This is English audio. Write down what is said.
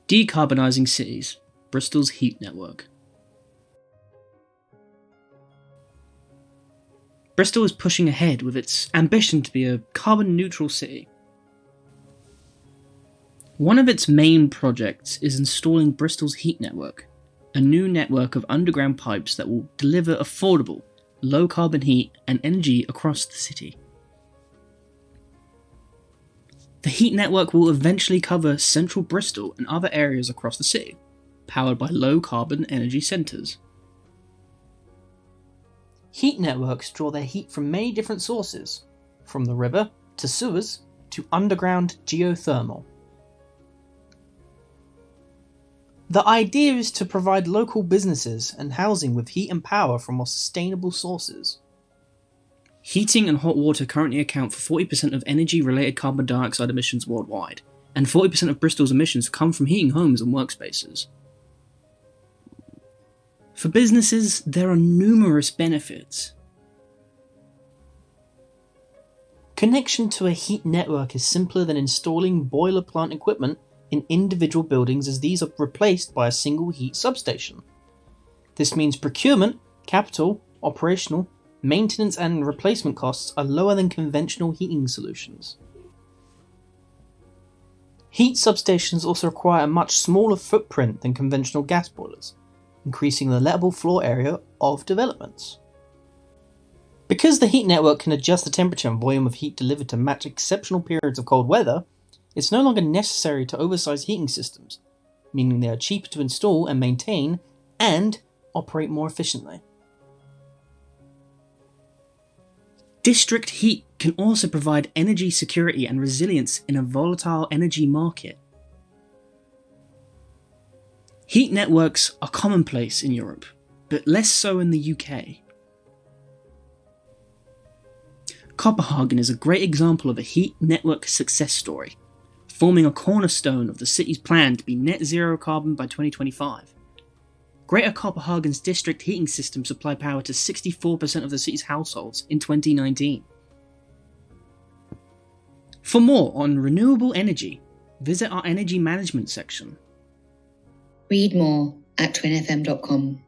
Decarbonising cities, Bristol's heat network. Bristol is pushing ahead with its ambition to be a carbon-neutral city. One of its main projects is installing Bristol's heat network, a new network of underground pipes that will deliver affordable, low-carbon heat and energy across the city. The heat network will eventually cover central Bristol and other areas across the city, powered by low-carbon energy centres. Heat networks draw their heat from many different sources, from the river to sewers to underground geothermal. The idea is to provide local businesses and housing with heat and power from more sustainable sources. Heating and hot water currently account for 40% of energy-related carbon dioxide emissions worldwide, and 40% of Bristol's emissions come from heating homes and workspaces. For businesses, there are numerous benefits. Connection to a heat network is simpler than installing boiler plant equipment in individual buildings, as these are replaced by a single heat substation. This means procurement, capital, operational, maintenance and replacement costs are lower than conventional heating solutions. Heat substations also require a much smaller footprint than conventional gas boilers, increasing the lettable floor area of developments. Because the heat network can adjust the temperature and volume of heat delivered to match exceptional periods of cold weather, it's no longer necessary to oversize heating systems, meaning they are cheaper to install and maintain and operate more efficiently. District heat can also provide energy security and resilience in a volatile energy market. Heat networks are commonplace in Europe, but less so in the UK. Copenhagen is a great example of a heat network success story, forming a cornerstone of the city's plan to be net zero carbon by 2025. Greater Copenhagen's district heating system supplied power to 64% of the city's households in 2019. For more on renewable energy, visit our energy management section. Read more at TWinFM.com.